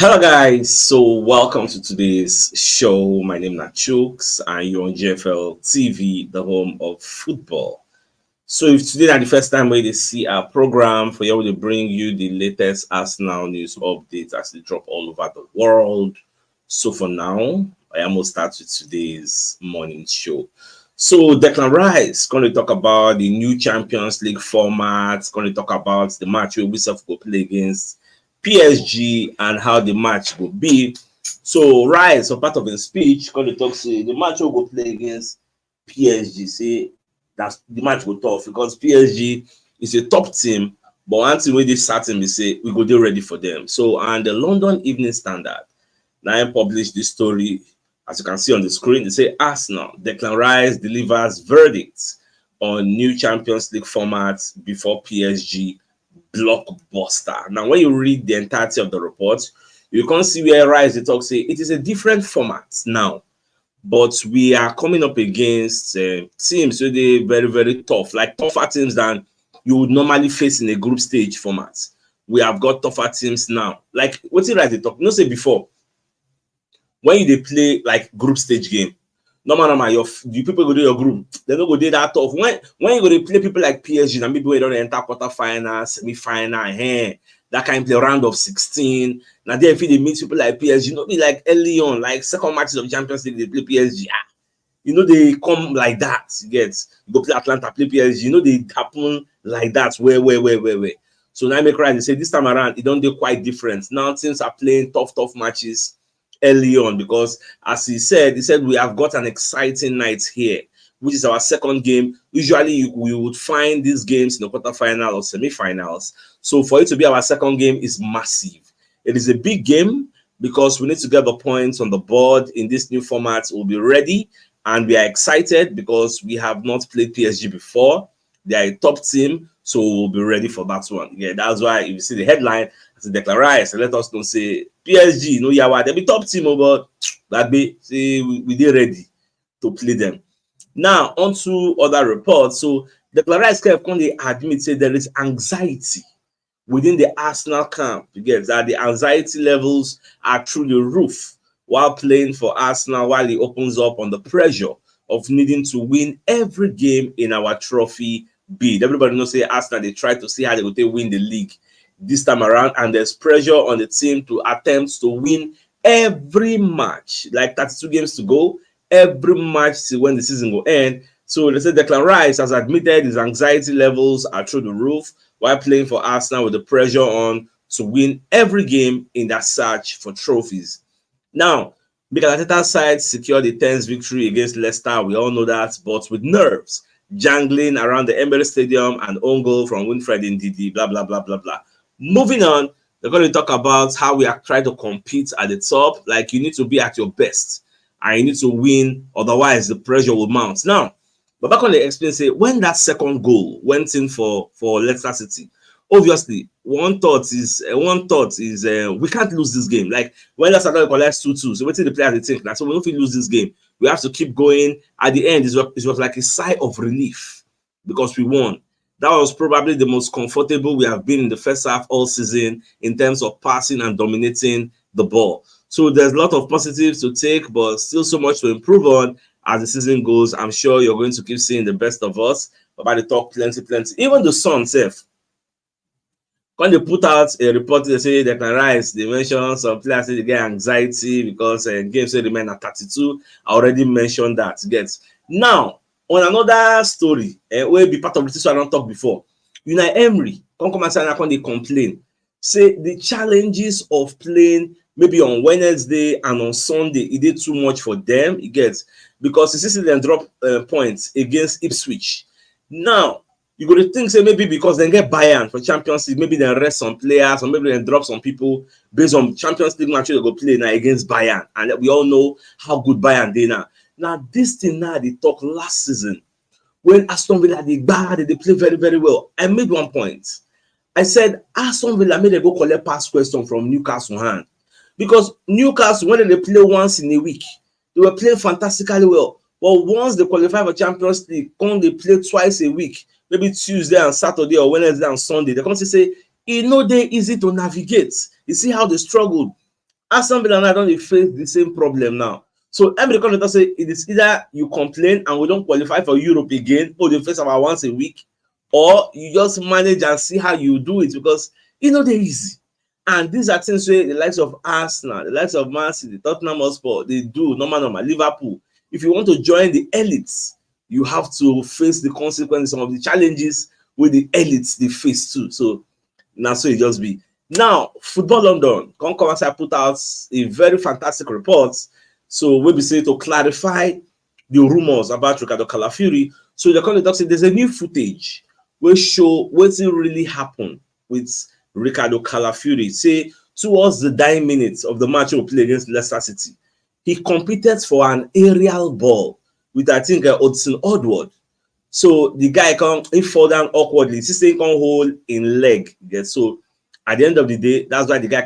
Hello guys, so welcome to today's show. My name is CHUKS and you're on GFL TV, the home of football. So if today is the first time where they see our program, for you to bring you the latest Arsenal news updates as they drop all over the world. So for now, I am going to start with today's morning show. So Declan Rice going to talk about the new Champions League format, going to talk about the match we will play against PSG and how the match will be. So Rice, a part of his speech, going to talk say the match will go play against PSG. Say that's the match will tough because PSG is a top team, but one thing wey dey certain be say we go dey ready for them. So and the London Evening Standard now published this story, as you can see on the screen. They say Arsenal, Declan Rice delivers verdict on new Champions League format before PSG blockbuster. Now, when you read the entirety of the report, you can see where Rice they talk say it is a different format now, but we are coming up against teams so they very tough, like tougher teams than you would normally face in a group stage format. We have got tougher teams now. Like what did Rice they talk? No say before when you they play like group stage game. Normal, your people go do your group. They don't go do that tough. When you go to play people like PSG and people don't enter quarterfinal, semi-final, that kind of play round of 16. Now there if they meet people like PSG, be like early on, like second matches of Champions League, they play PSG. They come like that. You go play Atlanta, play PSG. They happen like that. Where. So now make right. They say this time around, it don't do quite different. Now teams are playing tough matches early on because as he said we have got an exciting night here, which is our second game. Usually we would find these games in the quarterfinal or semi-finals. So for it to be our second game is massive. It is a big game because we need to get the points on the board in this new format. We'll be ready and we are excited because we have not played PSG before. They are a top team, so we'll be ready for that one. Yeah, that's why if you see the headline, it's Declan Rice, let us know say PSG, they'll be top team, but that be say we did ready to play them. Now, on to other reports. So Declan Rice can admit say there is anxiety within the Arsenal camp. You get that the anxiety levels are through the roof while playing for Arsenal, while he opens up on the pressure of needing to win every game in our trophy bid. Everybody knows say Arsenal, they try to see how they will win the league this time around, and there's pressure on the team to attempt to win every match, like 32 games to go, every match till when the season will end. So they said Declan Rice has admitted his anxiety levels are through the roof while playing for Arsenal with the pressure on to win every game in that search for trophies. Now, Mikel Arteta's side secured a tense victory against Leicester. We all know that, but with nerves jangling around the Emirates Stadium and own goal from Winfred Ndidi, blah, blah, blah, blah, blah. Moving on, they're going to talk about how we are trying to compete at the top. Like you need to be at your best and you need to win, otherwise the pressure will mount. Now, but back on the explain, say when that second goal went in for Leicester City, obviously one thought is we can't lose this game. Like when Leicester collects 2-2, so what did the players think? Now, so we don't lose this game, we have to keep going. At the end, it was like a sigh of relief because we won. That was probably the most comfortable we have been in the first half all season in terms of passing and dominating the ball. So there's a lot of positives to take, but still so much to improve on as the season goes. I'm sure you're going to keep seeing the best of us. About the talk plenty. Even the Sun self, when they put out a report, they say Declan Rice, they mention some players say they get anxiety because games say remain at 32. I already mentioned that. Now, on another story, will be part of the issue I don't talk before. Unai Emery, come and say they complain. Say the challenges of playing maybe on Wednesday and on Sunday, it did too much for them. It gets because you see them drop points against Ipswich. Now, you got to think say maybe because they get Bayern for Champions League, maybe they rest some players, or maybe they drop some people based on Champions League matches they go play now against Bayern. And we all know how good Bayern they now. Now, this thing now they talk last season when Aston Villa they play very well. I made one point. I said Aston Villa made them go collect pass question from Newcastle hand because Newcastle when they play once in a week, they were playing fantastically well. But once they qualify for Champions League, come they play twice a week, maybe Tuesday and Saturday or Wednesday and Sunday. They come to say, they easy to navigate. You see how they struggled. Aston Villa don't face the same problem now. So every commentator say it is either you complain and we don't qualify for Europe again, or they face about once a week, or you just manage and see how you do it, because they're easy. And these are things where the likes of Arsenal, the likes of Man City, Tottenham Hotspur, they do normal, Liverpool. If you want to join the elites, you have to face the consequences of the challenges with the elites they face too. So now, so it just be. Now, Football London, come and put out a very fantastic report. So we'll be saying to clarify the rumors about Ricardo Calafiori. So the conductor said there's a new footage will show what's really happened with Ricardo Calafiori. Say towards the dying minutes of the match we played against Leicester City, he competed for an aerial ball with, I think, Hudson Odward. So the guy he fall down awkwardly. He still can't hold in leg. Yeah, so at the end of the day, that's why the guy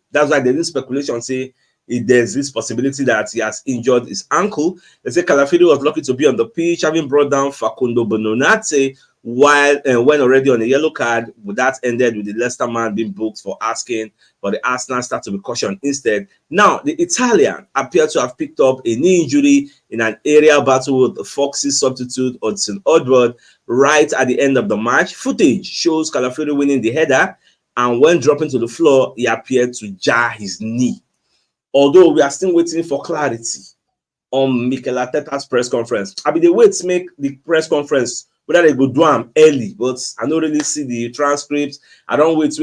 that's why there's this speculation say there's this possibility that he has injured his ankle. They say Calafiori was lucky to be on the pitch, having brought down Facundo Bononate while when already on a yellow card. But that ended with the Leicester man being booked for asking for the Arsenal start to be cautioned instead. Now, the Italian appeared to have picked up a knee injury in an aerial battle with the Foxes substitute Hudson Odward right at the end of the match. Footage shows Calafiori winning the header, and when dropping to the floor, he appeared to jar his knee. Although we are still waiting for clarity on Mikel Arteta's press conference. I mean, they wait to make the press conference whether they go do them early, but I don't really see the transcripts. I don't wait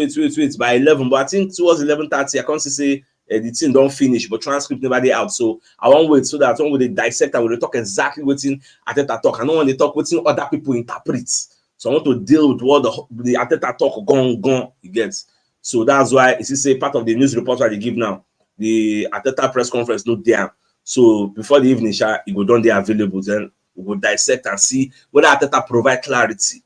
by 11, but I think towards 11:30, I can't say the team don't finish, but transcript never they out. So I won't wait so that when they dissect and when they talk exactly what Arteta talk. I know when they talk what other people interpret. So I want to deal with what the Arteta talk gone, you get. So that's why it's a part of the news report that they give now. The Arteta press conference not there. So before the evening, it will done there available. Then we will dissect and see whether Arteta provide clarity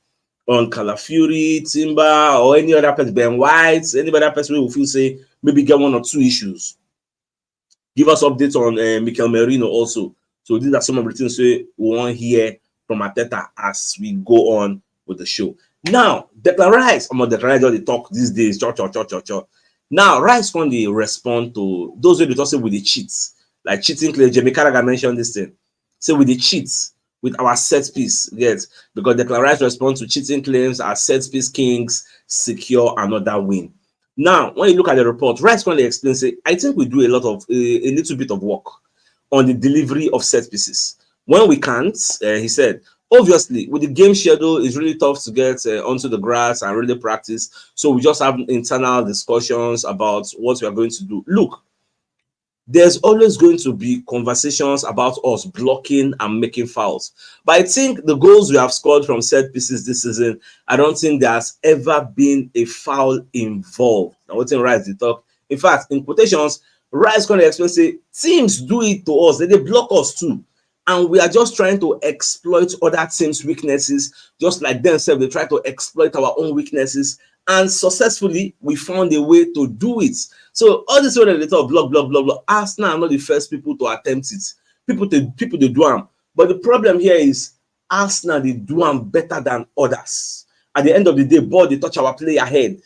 on Calafiori, Timber, or any other person, Ben White, any other person who will feel say maybe get one or two issues. Give us updates on Mikel Merino also. So these are some of the things we want to hear from Arteta as we go on with the show. Now, Declan Rice, I'm not Declan Rice, they talk these days, Now, Rice can they respond to those who they talk with the cheats, like cheating claims. Jamie Carragher mentioned this thing. So with the cheats, with our set piece, yes, because Declan Rice responds to cheating claims, our set piece kings secure another win. Now, when you look at the report, Rice can explain, say, I think we do a little bit of work on the delivery of set pieces. When we can't, he said, obviously, with the game schedule, it's really tough to get onto the grass and really practice. So we just have internal discussions about what we are going to do. Look, there's always going to be conversations about us blocking and making fouls. But I think the goals we have scored from set pieces this season, I don't think there's ever been a foul involved. Now, what in Rice they talk? In fact, in quotations, Rice going to explain, say, teams do it to us, they block us too. And we are just trying to exploit other teams' weaknesses, just like themselves, they try to exploit our own weaknesses. And successfully, we found a way to do it. So all this way they talk, block. Arsenal are not the first people to attempt it. People they do them. But the problem here is Arsenal, they do them better than others. At the end of the day, ball, they touch our player head.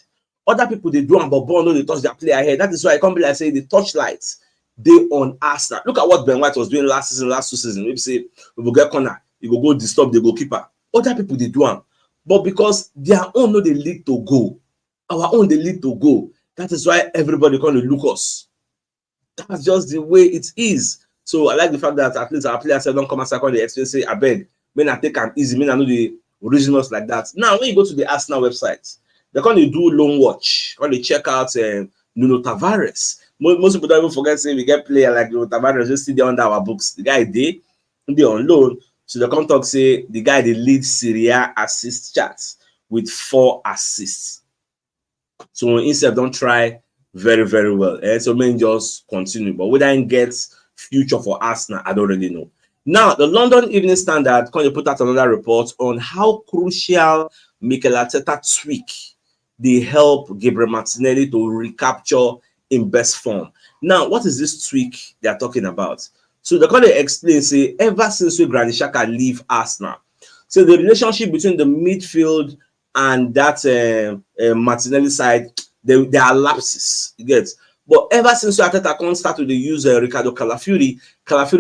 Other people, they do them, but ball, no, they touch their player head. That is why I can't be like say the touchlights. They on Arsenal. Look at what Ben White was doing last two seasons. Maybe say we will get corner, you go disturb the goalkeeper. Other people they do them, but because their own no they lead to go, our own they lead to go. That is why everybody going to look us. That's just the way it is. So I like the fact that at least our players don't come and second the experience. Say I beg, men I take them easy, men I know the originals like that. Now when you go to the Arsenal website, they're going to do loan watch. When they check out Nuno Tavares. Most people don't even forget saying we get player like Tavares just sit there under our books. The guy they on loan. So the contact say the guy they lead Syria assist charts with 4 assists. So instead don't try very, very well. So men just continue. But whether I get future for Arsenal, I don't really know. Now the London Evening Standard can you put out another report on how crucial Mikel Arteta tweak they help Gabriel Martinelli to recapture in best form. Now, what is this tweak they are talking about? So they're going to explain, say, ever since we Granit Xhaka leave Arsenal, so the relationship between the midfield and that Martinelli side, there are lapses, you get. But ever since Arteta can't start to use Ricardo Calafiori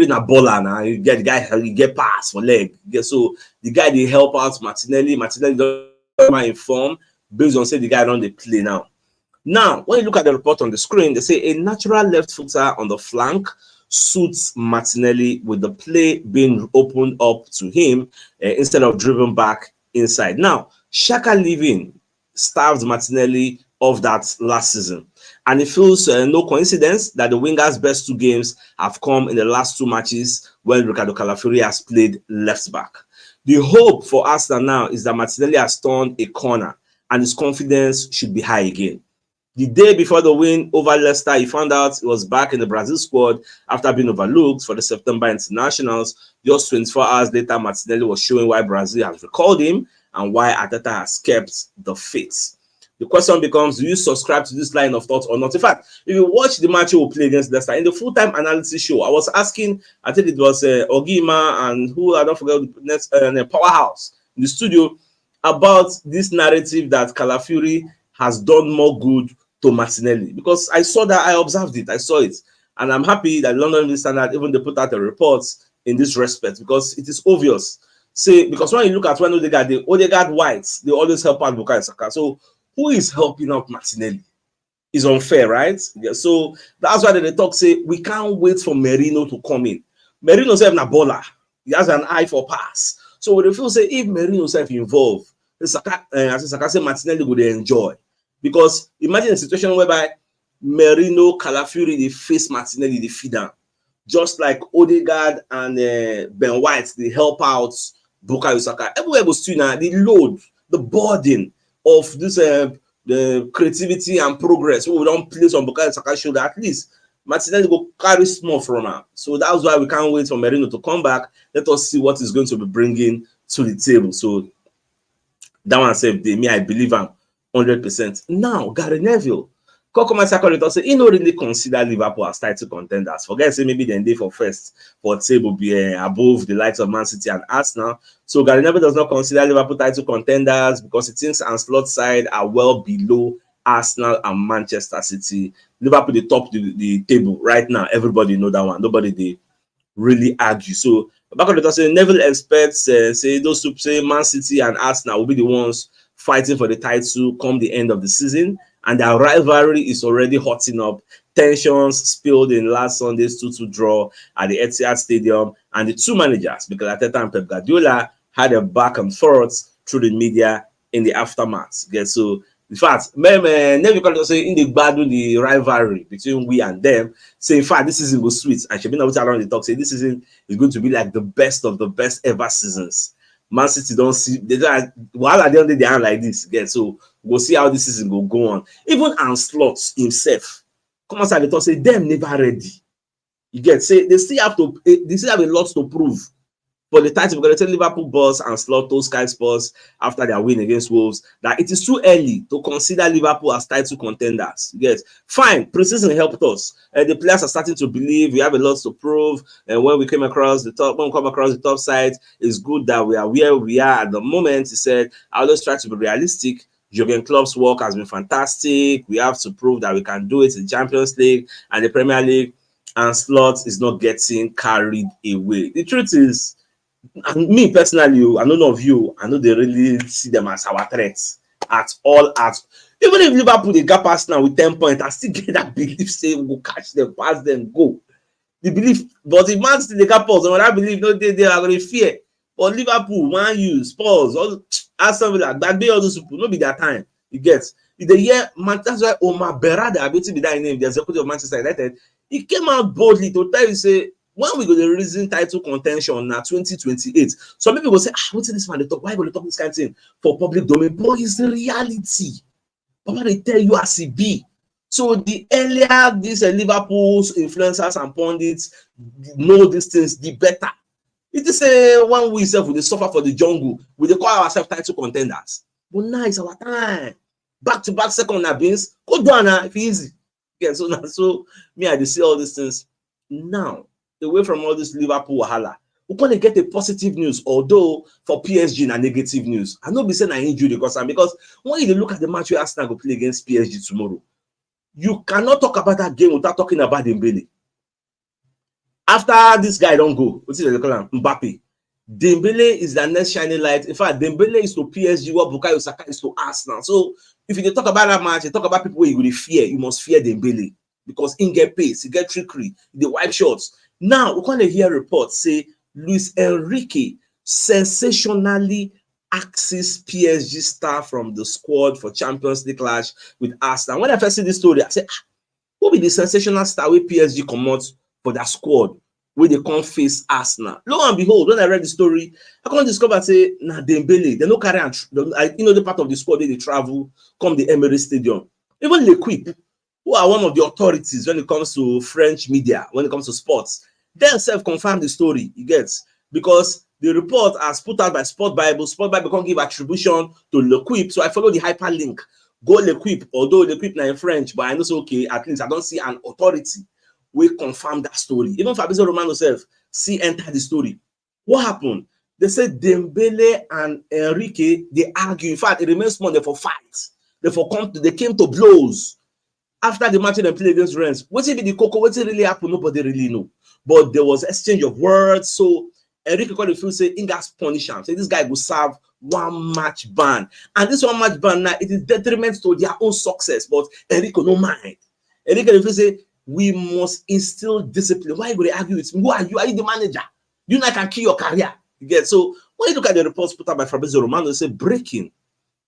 na baller now. You get the guy, he get pass for leg. So the guy they help out Martinelli don't inform based on say the guy don't they play now. Now, when you look at the report on the screen, they say a natural left footer on the flank suits Martinelli with the play being opened up to him instead of driven back inside. Now, Xhaka leaving starved Martinelli of that last season. And it feels no coincidence that the winger's best 2 games have come in the last 2 matches when Ricardo Calafiori has played left back. The hope for Arsenal now is that Martinelli has turned a corner and his confidence should be high again. The day before the win over Leicester, he found out he was back in the Brazil squad after being overlooked for the September internationals. Just 24 hours later, Martinelli was showing why Brazil has recalled him and why Arteta has kept the faith. The question becomes, do you subscribe to this line of thought or not? In fact, if you watch the match he will play against Leicester, in the full-time analysis show, I was asking, I think it was Ogima and who, I don't forget, the next Powerhouse in the studio, about this narrative that Calafiori has done more good to Martinelli. Because I saw that, I observed it, I saw it. And I'm happy that London Evening Standard, even they put out a report in this respect, because it is obvious. Say, because when you look at when Odegaard Whites, they always help out Bukayo Saka. So, who is helping out Martinelli? Is unfair, right? Yeah, so that's why they talk say we can't wait for Merino to come in. Merino self na baller. He has an eye for pass. So when they feel say if Merino self involved, Saka say Martinelli would enjoy. Because imagine a situation whereby Merino, Calafiori, they face Martinelli, they feed down. Just like Odegaard and Ben White, they help out Bukayo Saka. Everywhere goes to now, the load, the burden of this the creativity and progress we don't place on Bukayo Saka's shoulder, at least Martinelli will carry small from her. So that's why we can't wait for Merino to come back. Let us see what he's going to be bringing to the table. So that one said, me, I believe I'm 100%. Now, Gary Neville, Kokoma Sakura say he no really consider Liverpool as title contenders. Forget say maybe then they for first for table be above the likes of Man City and Arsenal. So Gary Neville does not consider Liverpool title contenders because he thinks Ancelot's side are well below Arsenal and Manchester City. Liverpool they top the table right now. Everybody know that one. Nobody they really argue. So back on the say Neville expects say those two say Man City and Arsenal will be the ones fighting for the title come the end of the season. And their rivalry is already hotting up. Tensions spilled in last Sunday's 2-2 draw at the Etihad Stadium, and the two managers, Mikel Arteta and Pep Guardiola, had a back and forth through the media in the aftermath. Okay, so, in fact, Neville say in the battle the rivalry between we and them. Say, in fact, this season was sweet. And Shabina was around the talk. Say this season is going to be like the best of the best ever seasons. Man City don't see they don't while at the end of the day like this. Yeah, so we'll see how this season will go on. Even Ancelot himself, come outside the talk, say them never ready. You get say they still have a lot to prove. For the title, we're going to tell Liverpool boss and Slotto Sky Sports after their win against Wolves that it is too early to consider Liverpool as title contenders. Yes, fine. Preseason helped us. The players are starting to believe we have a lot to prove. And when we come across the top side, it's good that we are where we are at the moment. He said, "I always try to be realistic. Jurgen Klopp's work has been fantastic. We have to prove that we can do it in Champions League and the Premier League. And Slot is not getting carried away." The truth is, and me personally, I know none of you, I know they really see them as our threats at all. Even if Liverpool they got past now with 10 points, I still get that belief say we'll catch them, pass them, go. The belief, but if Man City they got pause, and I believe no they are going to fear. But Liverpool, Man U, Spurs, all Aston Villa, that be all those people, no be their time. You get in the year, man, that's why Omar Berrada, I bet to be that name, the executive of Manchester United, he came out boldly to tell you say, when we go the reason title contention now 2028, some people will say, what's this man they talk? Why go to talk this kind of thing for public domain? But it's the reality. Papa, they tell you as it be. So the earlier these Liverpool's influencers and pundits know these things, the better. It is a one we self will suffer for the jungle. We they call ourselves title contenders. But now it's our time. Back to back second beans. Go down now if easy. Yeah, so now so me I see all these things now. Away from all this Liverpool wahala, we're going to get a positive news, although for PSG and negative news. I know be saying I injured because when you look at the match where Arsenal go play against PSG tomorrow, You cannot talk about that game without talking about Dembele. After this guy don't go, what is it they call him? Mbappe. Dembele is the next shining light. In fact, Dembele is to PSG what Bukayo Saka is to Arsenal. So if you talk about that match, you talk about people where you will fear, you must fear Dembele because he get pace, he get trickery, the wipe shots. Now we kind of hear reports say Luis Enrique sensationally axes PSG star from the squad for Champions League clash with Arsenal. When I first see this story, I said, who be the sensational star with PSG come out for that squad where they can't face Arsenal? Lo and behold, when I read the story, I can't discover say na Dembele. They no carry the part of the squad they travel come the Emirates Stadium. Even L'Equipe, who are one of the authorities when it comes to French media, when it comes to sports, they themselves confirm the story. You get, because the report as put out by Sport Bible can't give attribution to L'Equipe, so I follow the hyperlink. Go L'Equipe, although L'Equipe now in French, but I know so okay. At least I don't see an authority we confirm that story. Even Fabrizio Romano self see enter the story. What happened? They said Dembele and Enrique they argue. In fact, it remains small. They for fight. They came to blows after the match they played against Rennes. What be the cocoa? What really happened? Nobody really know. But there was exchange of words. So Enrique called the field say Ingas punish him. Say this guy will serve one match ban, and this one match ban now it is detriment to their own success. But Enrique no mind. Enrique the field say, we must instill discipline. Why would they argue with me? Who are you? Are you the manager? You know I can kill your career. You get, so when you look at the reports put out by Fabrizio Romano, they say breaking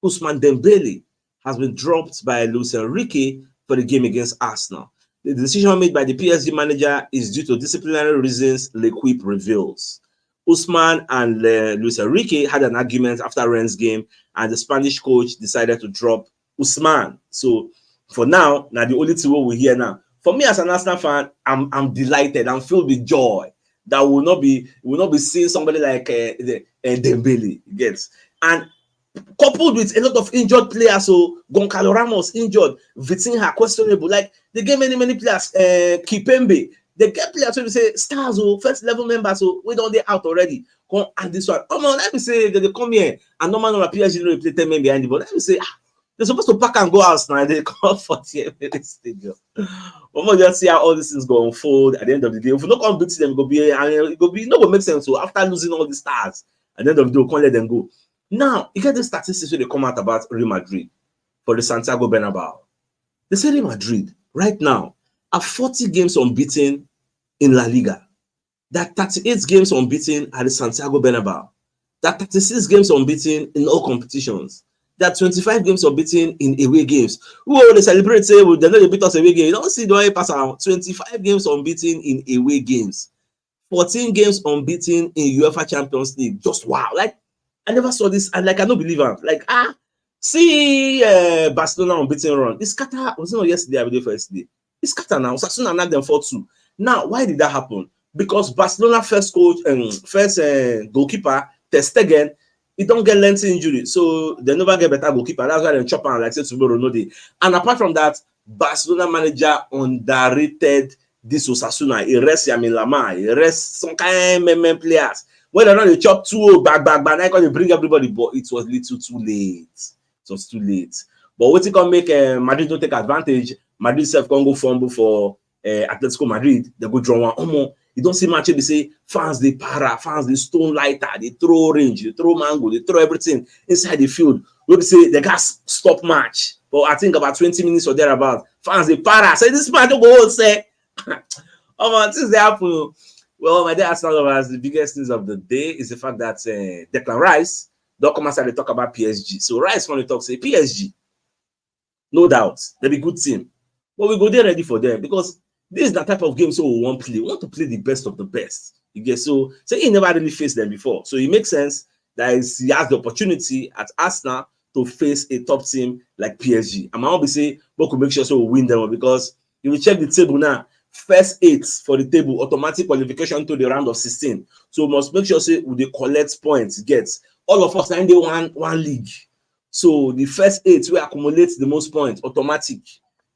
Ousmane Dembele has been dropped by Luis Enrique for the game against Arsenal. The decision made by the PSG manager is due to disciplinary reasons, L'Equipe reveals. Ousmane and Luis Enrique had an argument after Rennes game, and the Spanish coach decided to drop Ousmane. So for now the only two we hear now. For me as an Arsenal fan, I'm delighted. I'm filled with joy that will not be seeing somebody like Dembele. Gets, and coupled with a lot of injured players. So Goncalo Ramos injured, Vitinha questionable. Like they get many players. Kipembe, they get players who say stars or first level members. So we don't they out already. Come and this one. Come on, let me say that they come here and no man on a PSG will play 10 men behind the ball. Let me say. They're supposed to pack and go out now. They come 40 minutes stadium. But we'll just see how all these things go unfold at the end of the day. If we don't come beat them, it will make sense. So after losing all the stars, at the end of the day, we can't let them go. Now, you get the statistics when they come out about Real Madrid for the Santiago Bernabeu. They say Real Madrid right now are 40 games unbeaten in La Liga. That 38 games unbeaten at the Santiago Bernabeu. That 36 games unbeaten in all competitions. That 25 games unbeaten in away games. Who they celebrate say well, they know they beat us away game. You don't see the way pass around. 25 games unbeaten in away games, 14 games unbeaten in UEFA Champions League. Just wow! Like I never saw this, and like I don't believe it. Like see Barcelona unbeaten run. It's scatter. Was it not yesterday? I believe yesterday. It's scatter now. Osasuna knocked them 4-2. Now why did that happen? Because Barcelona first coach and first goalkeeper Ter Stegen, he don't get lengthy injury, so they never get better goalkeeper. That's why they chop and like say tomorrow no day. And apart from that, Barcelona manager underrated this Osasuna. He rests Yamin Lamar, he rests some kind of players. When they know they chop 2-0 back, now they bring everybody, but it was little too late. It was too late. But what it can make Madrid don't take advantage. Madrid self can go fumble for Atletico Madrid. They go draw one. You don't see much. They say fans they para, fans they stone lighter, they throw range, they throw mango, they throw everything inside the field. We say the gas stop match. But I think about 20 minutes or thereabout, fans they para. Say this match don't go say. Oh man, since they happen. Well, my dear Arsenal lovers, the biggest news of the day is the fact that Declan Rice don't come outside to talk about PSG. So Rice when we talk say PSG, no doubt they'll be good team, but we go there ready for them because this is the type of game so we want to play. We want to play the best of the best. You get so he never really faced them before. So it makes sense that he has the opportunity at Arsenal to face a top team like PSG. And I want to say, but could make sure so we win them because if you check the table now, first 8 for the table, automatic qualification to the round of 16. So we must make sure say we collect points, gets all of us in the one league. So the first 8 will accumulate the most points, automatic.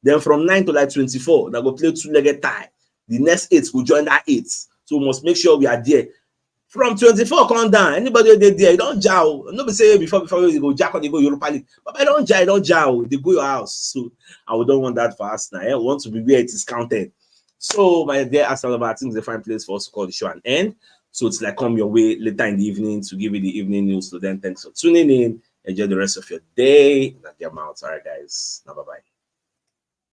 Then from 9 to like 24, they go play 2-legged tie. The next 8 will join that 8. So we must make sure we are there. From 24 come down. Anybody they there, you don't jow. Nobody say before you go jack or they go Europa League. But I don't jow. They go your house. So I don't want that for us now. I want to be where it is counted. So my dear Arsenal, I think it's a fine place for us to call the show an end. So it's like come your way later in the evening to give you the evening news. So then thanks for tuning in. Enjoy the rest of your day. Not your mouth. All right, guys. Now bye-bye.